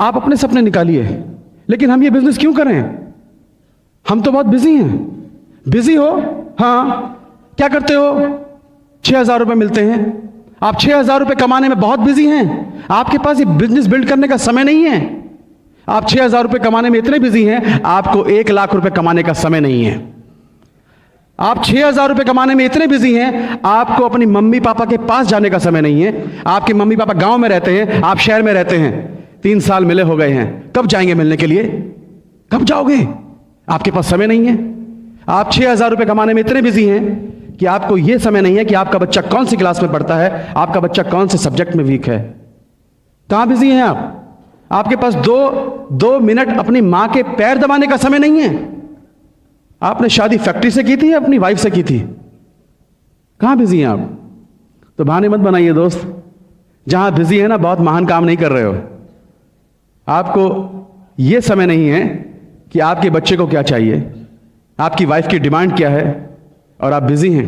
आप अपने सपने निकालिए, लेकिन हम ये बिजनेस क्यों करें? हम तो बहुत बिजी हैं। बिजी हो? हाँ। क्या करते हो? 6,000 रुपये मिलते हैं। आप 6,000 रुपये कमाने में बहुत बिजी हैं। आपके पास ये बिजनेस बिल्ड करने का समय नहीं है। आप 6,000 रुपये कमाने में इतने बिजी हैं, आपको 1,00,000 रुपये कमाने का समय नहीं है। आप 6,000 रुपये कमाने में इतने बिजी हैं, आपको अपनी मम्मी पापा के पास जाने का समय नहीं है। आपके मम्मी पापा गांव में रहते हैं, आप शहर में रहते हैं। 3 साल मिले हो गए हैं, कब जाएंगे मिलने के लिए? कब जाओगे? आपके पास समय नहीं है। आप 6,000 रुपये कमाने में इतने बिजी हैं कि आपको यह समय नहीं है कि आपका बच्चा कौन सी क्लास में पढ़ता है, आपका बच्चा कौन से सब्जेक्ट में वीक है। कहां बिजी हैं आप? आपके पास दो मिनट अपनी मां के पैर दबाने का समय नहीं है। आपने शादी फैक्ट्री से की थी या अपनी वाइफ से की थी? कहां बिजी हैं आप? तो बहाने मत बनाइए दोस्त। जहां बिजी है ना, बहुत महान काम नहीं कर रहे हो। आपको यह समय नहीं है कि आपके बच्चे को क्या चाहिए, आपकी वाइफ की डिमांड क्या है, और आप बिजी हैं।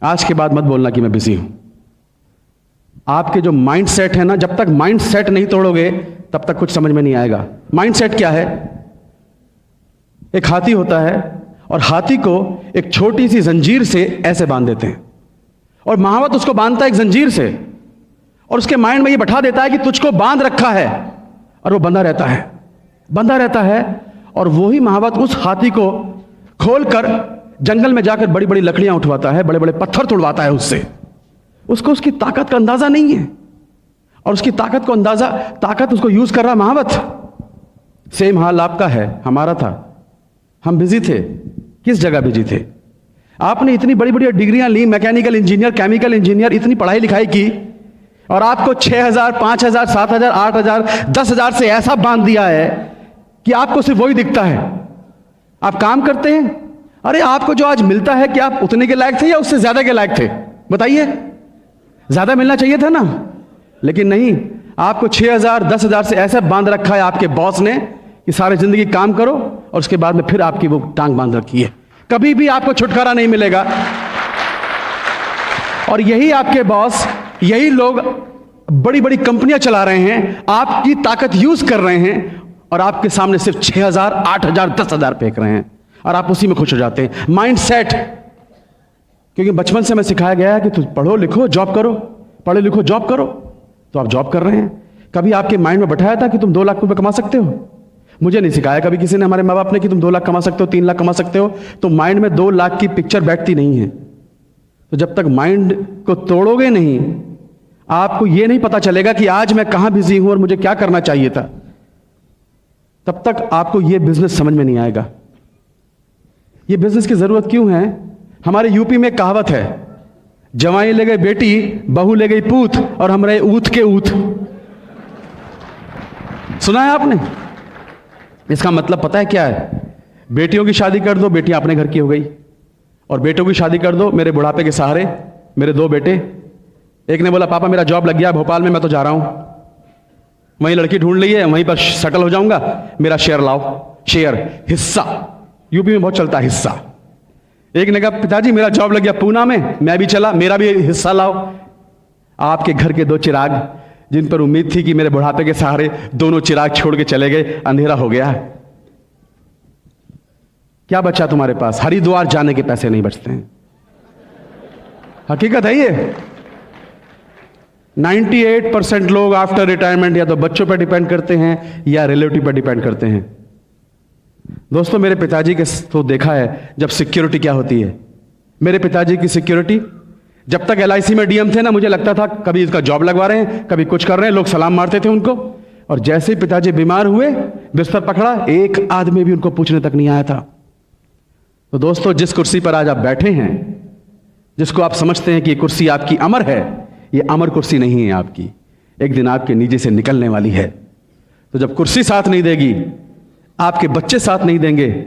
आज के बाद मत बोलना कि मैं बिजी हूं। आपके जो माइंड सेट है ना, जब तक माइंड सेट नहीं तोड़ोगे तब तक कुछ समझ में नहीं आएगा। माइंड सेट क्या है? एक हाथी होता है और हाथी को एक छोटी सी जंजीर से ऐसे बांध देते हैं, और महावत उसको बांधता है एक जंजीर से, और उसके माइंड में ये बैठा देता है कि तुझको बांध रखा है, और वो बंधा रहता है, बंधा रहता है। और वही महावत उस हाथी को खोलकर जंगल में जाकर बड़ी बड़ी लकड़ियां उठवाता है, बड़े बड़े पत्थर तोड़वाता है उससे। उसको उसकी ताकत का अंदाजा नहीं है, और उसकी ताकत उसको यूज कर रहा महावत। सेम हाल आपका है, हमारा था। हम बिजी थे। किस जगह बिजी थे? आपने इतनी बड़ी बड़ी डिग्रियां ली, मैकेनिकल इंजीनियर, केमिकल इंजीनियर, इतनी पढ़ाई लिखाई की, और आपको 6,000, 5,000, 7,000, 8,000, 10,000 से ऐसा बांध दिया है कि आपको सिर्फ वही दिखता है। आप काम करते हैं, अरे आपको जो आज मिलता है, कि आप उतने के लायक थे या उससे ज्यादा के लायक थे? बताइए। ज्यादा मिलना चाहिए था ना, लेकिन नहीं। आपको 6,000, 10,000 से ऐसा बांध रखा है आपके बॉस ने कि सारी जिंदगी काम करो, और उसके बाद में फिर आपकी वो टांग बांध रखी है। कभी भी आपको छुटकारा नहीं मिलेगा। और यही आपके बॉस, यही लोग बड़ी बड़ी कंपनियां चला रहे हैं, आपकी ताकत यूज कर रहे हैं, और आपके सामने सिर्फ 6,000, 8,000, 10,000 फेंक रहे हैं, और आप उसी में खुश हो जाते हैं। Mind set. क्योंकि बचपन से हमें सिखाया गया है कि तुम पढ़ो लिखो जॉब करो, पढ़ो लिखो जॉब करो, तो आप जॉब कर रहे हैं। कभी आपके माइंड में बैठाया था कि तुम 2 लाख रुपए कमा सकते हो? मुझे नहीं सिखाया कभी किसी ने, हमारे माँ बाप ने, कि तुम 2 लाख कमा सकते हो, 3 लाख कमा सकते हो। तो माइंड में 2 लाख की पिक्चर बैठती नहीं है। तो जब तक माइंड को तोड़ोगे नहीं, आपको यह नहीं पता चलेगा कि आज मैं कहां बिजी हूं और मुझे क्या करना चाहिए था, तब तक आपको यह बिजनेस समझ में नहीं आएगा। यह बिजनेस की जरूरत क्यों है? हमारे यूपी में कहावत है, जवाई ले गई बेटी, बहू ले गई पूत, और हम रहे ऊत के ऊत। सुना है आपने? इसका मतलब पता है क्या है? बेटियों की शादी कर दो, बेटियां अपने घर की हो गई, और बेटों की शादी कर दो, मेरे बुढ़ापे के सहारे मेरे 2 बेटे। एक ने बोला पापा मेरा जॉब लग गया भोपाल में, मैं तो जा रहा हूं, वहीं लड़की ढूंढ ली है, वहीं पर सेटल हो जाऊंगा, मेरा शेयर लाओ, शेयर, हिस्सा। यूपी में बहुत चलता है हिस्सा। एक ने कहा पिताजी मेरा जॉब लग गया पूना में, मैं भी चला, मेरा भी हिस्सा लाओ। आपके घर के 2 चिराग, जिन पर उम्मीद थी कि मेरे बुढ़ापे के सहारे दोनों चिराग छोड़ के चले गए, अंधेरा हो गया। क्या बचा तुम्हारे पास? हरिद्वार जाने के पैसे नहीं बचते हैं। हकीकत है ये। 98% लोग आफ्टर रिटायरमेंट या तो बच्चों पर डिपेंड करते हैं या रिलेटिव पर डिपेंड करते हैं। दोस्तों मेरे पिताजी के तो देखा है जब सिक्योरिटी क्या होती है। मेरे पिताजी की सिक्योरिटी, जब तक LIC में DM थे ना, मुझे लगता था कभी इसका जॉब लगवा रहे हैं, कभी कुछ कर रहे हैं, लोग सलाम मारते थे उनको। और जैसे ही पिताजी बीमार हुए, बिस्तर पकड़ा, एक आदमी भी उनको पूछने तक नहीं आया था। तो दोस्तों जिस कुर्सी पर आज आप बैठे हैं, जिसको आप समझते हैं कि ये कुर्सी आपकी अमर है, ये अमर कुर्सी नहीं है आपकी। एक दिन आपके नीचे से निकलने वाली है। तो जब कुर्सी साथ नहीं देगी, आपके बच्चे साथ नहीं देंगे,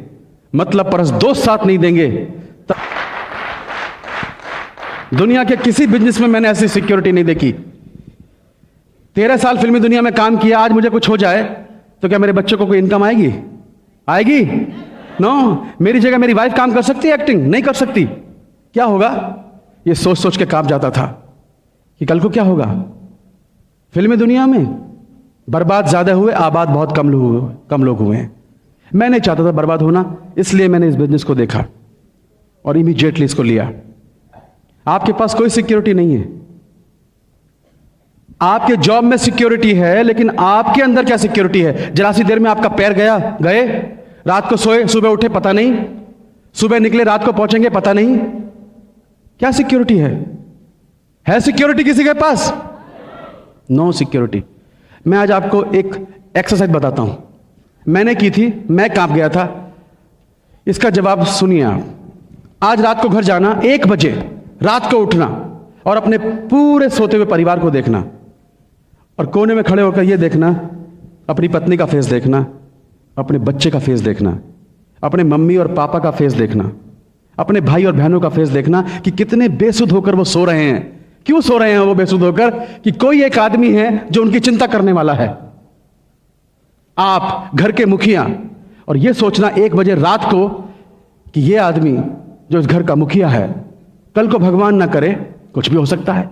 मतलब परस दोस्त साथ नहीं देंगे, तब दुनिया के किसी बिजनेस में मैंने ऐसी सिक्योरिटी नहीं देखी। 13 साल फिल्मी दुनिया में काम किया, आज मुझे कुछ हो जाए तो क्या मेरे बच्चों को कोई इनकम आएगी? आएगी? नो। मेरी जगह मेरी वाइफ काम कर सकती है एक्टिंग? नहीं कर सकती। क्या होगा? ये सोच सोच के कांप जाता था कि कल को क्या होगा। फिल्मी दुनिया में बर्बाद ज्यादा हुए, आबाद बहुत कम लोग हुए हैं। मैं नहीं चाहता था बर्बाद होना, इसलिए मैंने इस बिजनेस को देखा और इमीडिएटली इसको लिया। आपके पास कोई सिक्योरिटी नहीं है। आपके जॉब में सिक्योरिटी है, लेकिन आपके अंदर क्या सिक्योरिटी है? जरा सी देर में आपका पैर गए, रात को सोए, सुबह उठे पता नहीं, सुबह निकले रात को पहुंचेंगे पता नहीं। क्या सिक्योरिटी है सिक्योरिटी किसी के पास? No security. मैं आज आपको एक एक्सरसाइज बताता हूं, मैंने की थी, मैं कांप गया था। इसका जवाब सुनिए आप। आज रात को घर जाना, 1 बजे रात को उठना और अपने पूरे सोते हुए परिवार को देखना और कोने में खड़े होकर यह देखना, अपनी पत्नी का फेस देखना, अपने बच्चे का फेस देखना, अपने मम्मी और पापा का फेस देखना, अपने भाई और बहनों का फेस देखना कि कितने बेसुध होकर वो सो रहे हैं। क्यों सो रहे हैं वो बेसुध होकर? कि कोई एक आदमी है जो उनकी चिंता करने वाला है। आप घर के मुखिया, और यह सोचना 1 बजे रात को कि यह आदमी जो इस घर का मुखिया है, कल को भगवान ना करे कुछ भी हो सकता है,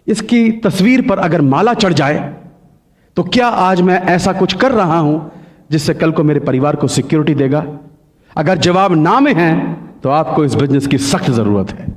इसकी तस्वीर पर अगर माला चढ़ जाए तो क्या आज मैं ऐसा कुछ कर रहा हूं जिससे कल को मेरे परिवार को सिक्योरिटी देगा? अगर जवाब ना में है तो आपको इस बिजनेस की सख्त जरूरत है।